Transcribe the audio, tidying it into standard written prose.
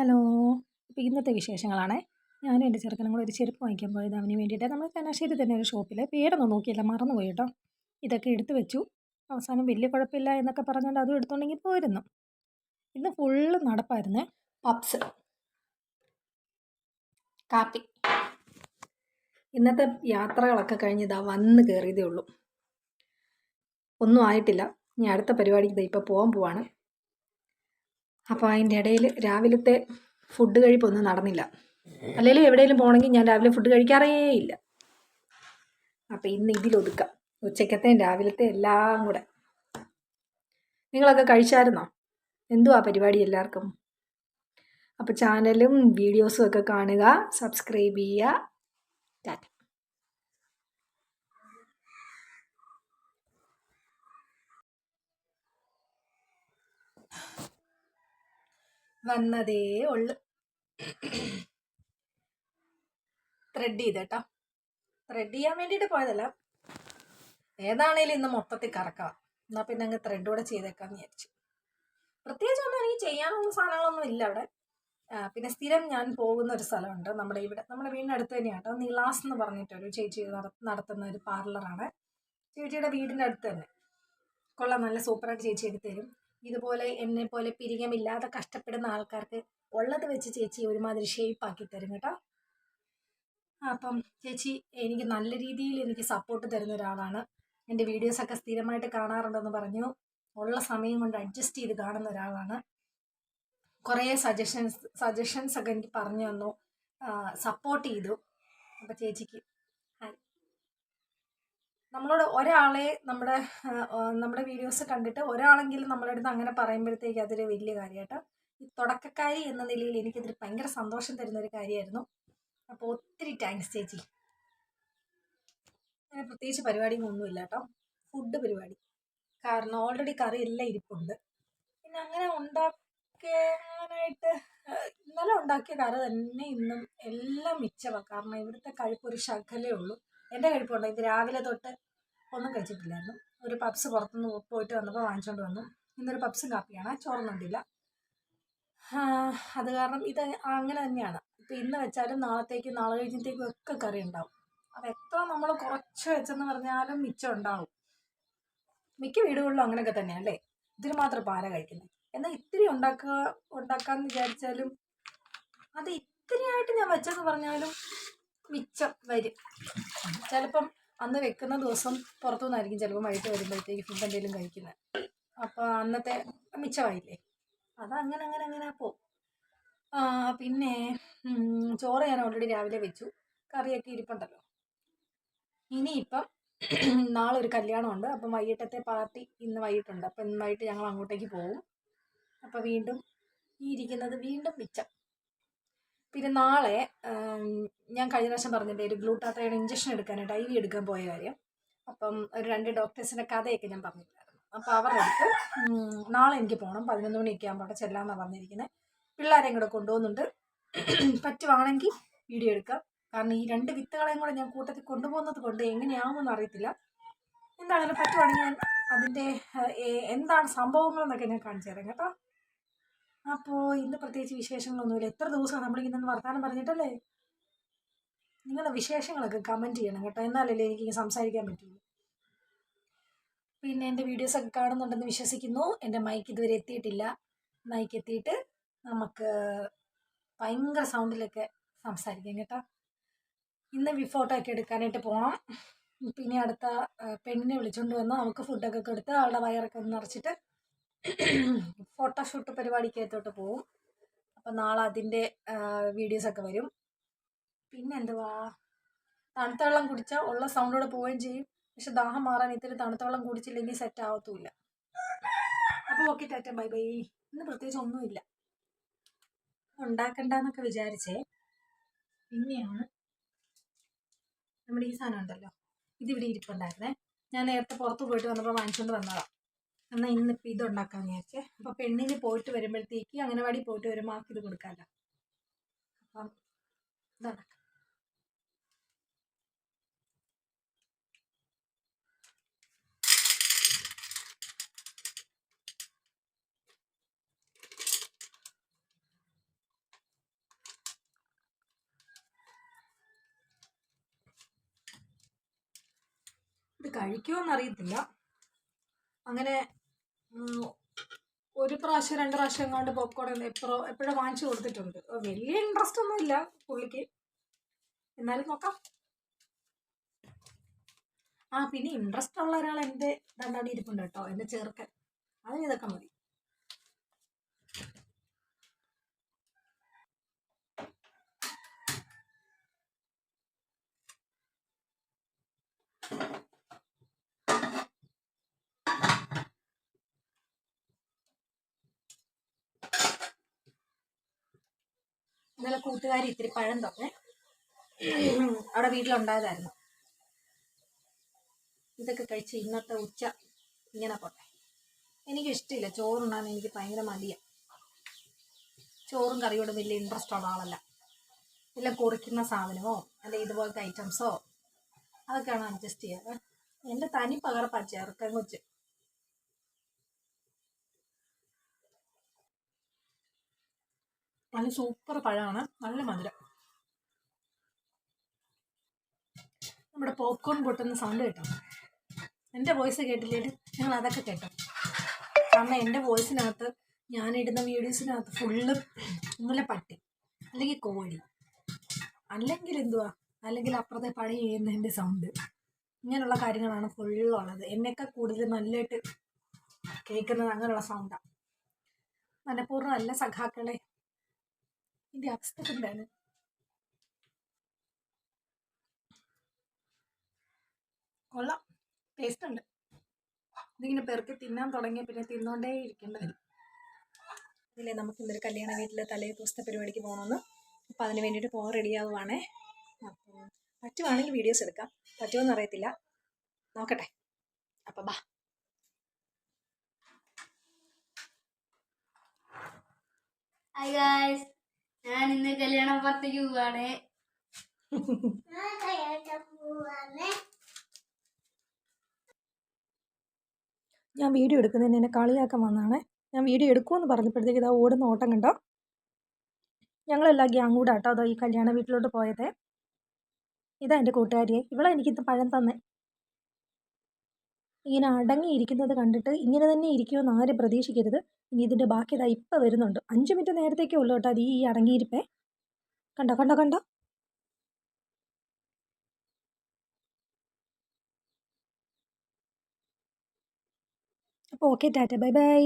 Hello. അപ്പോൾ ഇന്നത്തെ വിശേഷങ്ങളാണേ. ഞാനും എൻ്റെ ചെറുക്കനും കൂടെ ഒരു ചെരുപ്പ് വാങ്ങിക്കാൻ പോയത് അവന് വേണ്ടിയിട്ട്. നമ്മൾ ചങ്ങനാശ്ശേരി തന്നെ ഒരു ഷോപ്പിൽ, പേരൊന്നും നോക്കിയില്ല, മറന്നുപോയി കേട്ടോ. ഇതൊക്കെ എടുത്തു വെച്ചു. അവസാനം വലിയ കുഴപ്പമില്ല എന്നൊക്കെ പറഞ്ഞുകൊണ്ട് അതും എടുത്തുകൊണ്ടെങ്കിൽ പോയിരുന്നു. ഇന്ന് ഫുള്ള് നടപ്പായിരുന്നേ. പപ്സ്, കാപ്പി. ഇന്നത്തെ യാത്രകളൊക്കെ കഴിഞ്ഞ് ഇതാ വന്ന് കയറിയതേ ഉള്ളൂ. ഒന്നും ആയിട്ടില്ല. ഇനി അടുത്ത പരിപാടിക്ക് ഇപ്പോൾ പോകാൻ പോവാണ്. അപ്പോൾ അതിൻ്റെ ഇടയിൽ രാവിലത്തെ ഫുഡ് കഴിപ്പൊന്നും നടന്നില്ല. അല്ലെങ്കിൽ എവിടെയെങ്കിലും പോകണമെങ്കിൽ ഞാൻ രാവിലെ ഫുഡ് കഴിക്കാറേ ഇല്ല. അപ്പം ഇന്ന് ഇതിലൊതുക്കാം, ഉച്ചക്കത്തെയും രാവിലത്തെ എല്ലാം കൂടെ. നിങ്ങളൊക്കെ കഴിച്ചായിരുന്നോ? എന്തുവാ പരിപാടി എല്ലാവർക്കും? അപ്പോൾ ചാനലും വീഡിയോസും ഒക്കെ കാണുക, സബ്സ്ക്രൈബ് ചെയ്യുക. ടാറ്റ. വന്നതേ ഉള്ളു. ത്രെഡ് ചെയ്തേട്ടോ. ത്രെഡ് ചെയ്യാൻ വേണ്ടിയിട്ട് പോയതല്ല, ഏതാണേലും ഇന്ന് മൊത്തത്തിൽ കറക്കാം. എന്നാൽ പിന്നെ അങ്ങ് ത്രെഡൂടെ ചെയ്തേക്കാന്ന് വിചാരിച്ചു. പ്രത്യേകിച്ചൊന്നും എനിക്ക് ചെയ്യാനുള്ള സാധനങ്ങളൊന്നും ഇല്ല അവിടെ. പിന്നെ സ്ഥിരം ഞാൻ പോകുന്ന ഒരു സ്ഥലമുണ്ട് നമ്മുടെ വീടിനടുത്ത് തന്നെയാണ് കേട്ടോ. നിലാസ് എന്ന് പറഞ്ഞിട്ടൊരു ചേച്ചി നടത്തുന്ന ഒരു പാർലറാണ്. ചേച്ചിയുടെ വീടിൻ്റെ അടുത്ത് തന്നെ. കൊള്ളാം, നല്ല സൂപ്പറായിട്ട് ചേച്ചി എടുത്തു തരും. ഇതുപോലെ എന്നെ പോലെ പിരികമില്ലാതെ കഷ്ടപ്പെടുന്ന ആൾക്കാർക്ക് ഉള്ളത് വെച്ച് ചേച്ചി ഒരുമാതിരി ഷേപ്പാക്കി തരും കേട്ടോ. അപ്പം ചേച്ചി എനിക്ക് നല്ല രീതിയിൽ എനിക്ക് സപ്പോർട്ട് തരുന്ന ഒരാളാണ്. എൻ്റെ വീഡിയോസൊക്കെ സ്ഥിരമായിട്ട് കാണാറുണ്ടെന്ന് പറഞ്ഞു. ഉള്ള സമയം കൊണ്ട് അഡ്ജസ്റ്റ് ചെയ്ത് കാണുന്ന ഒരാളാണ്. കുറേ സജഷൻസ് ഒക്കെ എനിക്ക് പറഞ്ഞു തന്നു, സപ്പോർട്ട് ചെയ്തു. അപ്പം ചേച്ചിക്ക് നമ്മളോട് ഒരാളെ നമ്മുടെ വീഡിയോസ് കണ്ടിട്ട് ഒരാളെങ്കിലും നമ്മുടെ അടുത്ത് അങ്ങനെ പറയുമ്പോഴത്തേക്ക് അതൊരു വലിയ കാര്യമായിട്ട്. ഈ തുടക്കക്കാരി എന്ന നിലയിൽ എനിക്കതൊരു ഭയങ്കര സന്തോഷം തരുന്ന ഒരു കാര്യമായിരുന്നു. അപ്പോൾ ഒത്തിരി താങ്ക്സ് ചേച്ചി. അങ്ങനെ പ്രത്യേകിച്ച് പരിപാടിയൊന്നുമില്ല കേട്ടോ. ഫുഡ് പരിപാടി കാരണം ഓൾറെഡി കറി എല്ലാം ഇരിപ്പുണ്ട്. പിന്നെ അങ്ങനെ ഉണ്ടാക്കാനായിട്ട് ഇന്നലെ ഉണ്ടാക്കിയ കറി തന്നെ ഇന്നും എല്ലാം മിച്ചമാണ്. കാരണം ഇവിടുത്തെ കഴിപ്പ് ഒരു ശകലേ ഉള്ളൂ. എൻ്റെ കഴിപ്പുണ്ട്. ഇത് രാവിലെ തൊട്ട് ഒന്നും കഴിച്ചിട്ടില്ലായിരുന്നു. ഒരു പപ്സ് പുറത്തുനിന്ന് പോയിട്ട് വന്നപ്പോൾ വാങ്ങിച്ചുകൊണ്ട് വന്നു. ഇന്നൊരു പപ്സും കാപ്പിയാണ്, ചോറുന്നുണ്ടില്ല. അത് കാരണം ഇത് അങ്ങനെ തന്നെയാണ്. ഇപ്പം ഇന്ന് വെച്ചാലും നാളത്തേക്കും നാളെ കഴിഞ്ഞത്തേക്കും ഒക്കെ കറി ഉണ്ടാവും. അത് എത്ര നമ്മൾ കുറച്ച് വെച്ചെന്ന് പറഞ്ഞാലും മിച്ചം ഉണ്ടാവും. മിക്ക വീടുകളിലും അങ്ങനെയൊക്കെ തന്നെയാണ് അല്ലേ. ഇതിന് മാത്രം പാല കഴിക്കുന്നത്. എന്നാൽ ഇത്തിരി ഉണ്ടാക്കാമെന്ന് വിചാരിച്ചാലും അത് ഇത്തിരിയായിട്ട് ഞാൻ വെച്ചെന്ന് പറഞ്ഞാലും മിച്ചം വരും. ചിലപ്പം അന്ന് വെക്കുന്ന ദിവസം പുറത്തുനിന്നായിരിക്കും ചിലപ്പോൾ വൈകിട്ട് വരുമ്പോഴത്തേക്ക് ഫുഡ് എന്തെങ്കിലും കഴിക്കുന്നത്. അപ്പോൾ അന്നത്തെ മിച്ചമായില്ലേ, അതങ്ങനെ പോവും. പിന്നെ ചോറ് ഞാൻ ഓൾറെഡി രാവിലെ വെച്ചു, കറിയൊക്കെ ഇരിപ്പുണ്ടല്ലോ. ഇനിയിപ്പം നാളെ ഒരു കല്യാണമുണ്ട്. അപ്പം വൈകിട്ടത്തെ പാർട്ടി ഇന്ന് വൈകിട്ടുണ്ട്. അപ്പം ഇന്ന് വൈകിട്ട് ഞങ്ങൾ അങ്ങോട്ടേക്ക് പോകും. അപ്പോൾ വീണ്ടും ഈ ഇരിക്കുന്നത് വീണ്ടും മിച്ചം. പിന്നെ നാളെ ഞാൻ കഴിഞ്ഞ പ്രാവശ്യം പറഞ്ഞില്ലേ ഒരു ഗ്ലൂട്ടാത്തയുടെ ഇഞ്ചക്ഷൻ എടുക്കാനായിട്ട് IV എടുക്കാൻ പോയ കാര്യം. അപ്പം ഒരു 2 ഡോക്ടേഴ്സിൻ്റെ കഥയൊക്കെ ഞാൻ പറഞ്ഞിട്ടുണ്ടായിരുന്നു. അപ്പോൾ അവരുടെ അടുത്ത് നാളെ എനിക്ക് പോകണം. 11 മണിയൊക്കെ ആകുമ്പോൾ അവിടെ ചെല്ലാമെന്നാണ് പറഞ്ഞിരിക്കുന്നത്. പിള്ളേരെയും കൂടെ കൊണ്ടുപോകുന്നുണ്ട്. പറ്റുവാണെങ്കിൽ വീഡിയോ എടുക്കാം. കാരണം ഈ 2 വിത്തുകളെയും കൂടെ ഞാൻ കൂട്ടത്തിൽ കൊണ്ടുപോകുന്നത് കൊണ്ട് എങ്ങനെയാവുമെന്ന് അറിയത്തില്ല. എന്താണെങ്കിലും പറ്റുവാണെങ്കിൽ ഞാൻ അതിൻ്റെ എന്താണ് സംഭവങ്ങളെന്നൊക്കെ ഞാൻ കാണിച്ചു തരാം കേട്ടോ. അപ്പോൾ ഇന്ന് പ്രത്യേകിച്ച് വിശേഷങ്ങളൊന്നുമില്ല. എത്ര ദിവസമാണ് നമ്മളിങ്ങനെ വർത്തമാനം പറഞ്ഞിട്ടല്ലേ. നിങ്ങളുടെ വിശേഷങ്ങളൊക്കെ കമൻറ്റ് ചെയ്യണം കേട്ടോ, എന്നാലല്ലേ എനിക്ക് സംസാരിക്കാൻ പറ്റുള്ളൂ. പിന്നെ എൻ്റെ വീഡിയോസൊക്കെ കാണുന്നുണ്ടെന്ന് വിശ്വസിക്കുന്നു. എൻ്റെ മൈക്ക് ഇതുവരെ എത്തിയിട്ടില്ല. മൈക്ക് എത്തിയിട്ട് നമുക്ക് ഭയങ്കര സൗണ്ടിലൊക്കെ സംസാരിക്കാം കേട്ടോ. ഇന്ന് ഫോട്ടോ ഒക്കെ എടുക്കാനായിട്ട് പോകണം. പിന്നെ അടുത്ത പെണ്ണിനെ വിളിച്ചുകൊണ്ട് വന്ന് അവൾക്ക് ഫുഡൊക്കെ കൊടുത്ത് അവളുടെ വയറൊക്കെ ഒന്ന് നിറച്ചിട്ട് ഫോട്ടോഷൂട്ട് പരിപാടിക്കകത്തോട്ട് പോവും. അപ്പം നാളെ അതിൻ്റെ വീഡിയോസൊക്കെ വരും. പിന്നെ എന്തുവാ, തണുത്ത വെള്ളം കുടിച്ചാൽ ഉള്ള സൗണ്ടോടെ പോവുകയും ചെയ്യും. പക്ഷെ ദാഹം മാറാൻ ഇത്തിരി തണുത്ത വെള്ളം കുടിച്ചില്ലെങ്കിൽ സെറ്റ് ആവത്തുമില്ല. അപ്പോൾ ഓക്കെ, ടാറ്റ, ബൈ ബൈ. ഇന്ന് പ്രത്യേകിച്ച് ഒന്നുമില്ല. ഉണ്ടാക്കണ്ടെന്നൊക്കെ വിചാരിച്ചേ. പിന്നെയാണ് നമ്മുടെ ഈ സാധനം ഉണ്ടല്ലോ, ഇതിവിടെ ഇരിപ്പുണ്ടായിരുന്നേ. ഞാൻ നേരത്തെ പുറത്ത് പോയിട്ട് വന്നപ്പോൾ വാങ്ങിച്ചുകൊണ്ട് വന്നതാണ്. എന്നാൽ ഇന്നിപ്പോൾ ഇതുണ്ടാക്കാമെന്ന് വിചാരിച്ചേ. അപ്പോൾ പെണ്ണിന് പോയിട്ട് വരുമ്പോഴത്തേക്ക് അംഗനവാടി പോയിട്ട് വരുമ്പോൾ ആർക്ക് ഇത് കൊടുക്കാമല്ലോ. അപ്പം ഇതുണ്ടാക്കാം. കഴിക്കുമോയെന്നറിയത്തില്ല. അങ്ങനെ ഒരു പ്രാവശ്യം 2 പ്രാവശ്യം എങ്ങാണ്ട് പോപ്കോൺ എപ്പോഴും വാങ്ങിച്ചു കൊടുത്തിട്ടുണ്ട്. വലിയ ഇൻട്രസ്റ്റ് ഒന്നും ഇല്ല പുള്ളിക്ക്, എന്നാലും നോക്കാം. പിന്നെ ഇൻട്രസ്റ്റ് ഉള്ള ഒരാൾ എൻ്റെ രണ്ടാടി ഇരിപ്പുണ്ട് കേട്ടോ, എൻ്റെ ചെറുക്കൻ. അതിന് ഇതൊക്കെ മതി. ഇന്നലെ കൂട്ടുകാരി ഇത്തിരി പഴം തന്നെ അവിടെ വീട്ടിലുണ്ടായതായിരുന്നു. ഇതൊക്കെ കഴിച്ച് ഇന്നത്തെ ഉച്ച ഇങ്ങനെ പോട്ടെ. എനിക്കിഷ്ടമില്ല ചോറുണ്ണാൻ, എനിക്ക് ഭയങ്കര മടിയാണ്. ചോറും കറിയോടും വലിയ ഇൻട്രസ്റ്റ് ഉള്ള ആളല്ല. എല്ലാം കുറിക്കുന്ന സാധനമോ അല്ലെങ്കിൽ ഇതുപോലത്തെ ഐറ്റംസോ അതൊക്കെയാണ് അഡ്ജസ്റ്റ് ചെയ്യാറ്. എൻ്റെ തനി പകർപ്പാ ചെറുക്കൻ കൊച്ച്. നല്ല സൂപ്പർ പഴമാണ്, നല്ല മധുരം. നമ്മുടെ പോപ്കോൺ പൊട്ടുന്ന സൗണ്ട് കേട്ടോ. എൻ്റെ വോയിസ് കേട്ടില്ലേലും നിങ്ങൾ അതൊക്കെ കേട്ടോ. കാരണം എൻ്റെ വോയിസിനകത്ത്, ഞാനിടുന്ന വീഡിയോസിനകത്ത് ഫുള്ള് ഒന്നുമില്ല പട്ടി, അല്ലെങ്കിൽ കോഴി, അല്ലെങ്കിൽ എന്തുവാ, അല്ലെങ്കിൽ അപ്പുറത്തെ പണി ചെയ്യുന്നതിൻ്റെ സൗണ്ട്, ഇങ്ങനെയുള്ള കാര്യങ്ങളാണ് ഫുള്ളുള്ളത്. എന്നെയൊക്കെ കൂടുതൽ നല്ലതായിട്ട് കേൾക്കുന്നത് അങ്ങനെയുള്ള സൗണ്ടാണ്. മനഃപൂർവ്വം അല്ല സഖാക്കളെ, ഇതിൻ്റെ അവസ്ഥ എന്താണ്? കൊള്ളാം, ടേസ്റ്റ് ഉണ്ട്. ഇതിങ്ങനെ പെറുക്കി തിന്നാൻ തുടങ്ങിയ പിന്നെ തിന്നോണ്ടേ ഇരിക്കേണ്ടി വരും. അതിലെ നമുക്ക് ഇന്നൊരു കല്യാണ വീട്ടിൽ തലേ ദിവസത്തെ പരിപാടിക്ക് പോകണമെന്ന്. അപ്പോൾ അതിന് വേണ്ടിയിട്ട് പോകാൻ റെഡിയാവുകയാണേ. അപ്പം പറ്റുവാണെങ്കിൽ വീഡിയോസ് എടുക്കാം, പറ്റുമോയെന്ന് അറിയത്തില്ല, നോക്കട്ടെ. അപ്പം ബാ. ഹായ് ഗായ്സ്, ഞാൻ ഇന്ന് കല്യാണ പാർട്ടിക്ക് പോവാണ്. ഞാൻ വീഡിയോ എടുക്കുന്നതിന് എന്നെ കളിയാക്കാൻ വന്നതാണ്. ഞാൻ വീഡിയോ എടുക്കുമെന്ന് പറഞ്ഞപ്പോഴത്തേക്ക് ഇതാ ഓടുന്ന ഓട്ടം കണ്ടോ. ഞങ്ങളെല്ലാം ഗ്യാങ് കൂടെ ആട്ടോ അതോ ഈ കല്യാണ വീട്ടിലോട്ട് പോയത്. ഇതാ എൻ്റെ കൂട്ടുകാരിയെ, ഇവളെ എനിക്കിന്ന് പഴം തന്നെ. ഇങ്ങനെ അടങ്ങിയിരിക്കുന്നത് കണ്ടിട്ട് ഇങ്ങനെ തന്നെ ഇരിക്കുമെന്ന് ആരും പ്രതീക്ഷിക്കരുത്. ഇനി ഇതിൻ്റെ ബാക്കി ഇതാ ഇപ്പം വരുന്നുണ്ട്. 5 മിനിറ്റ് നേരത്തേക്കേ ഉള്ളൂ കേട്ടോ അത് ഈ അടങ്ങിയിരിപ്പേ. കണ്ടോ കണ്ടോ കണ്ടോ. അപ്പോൾ ഓക്കെ, ടാറ്റ, ബൈ ബൈ.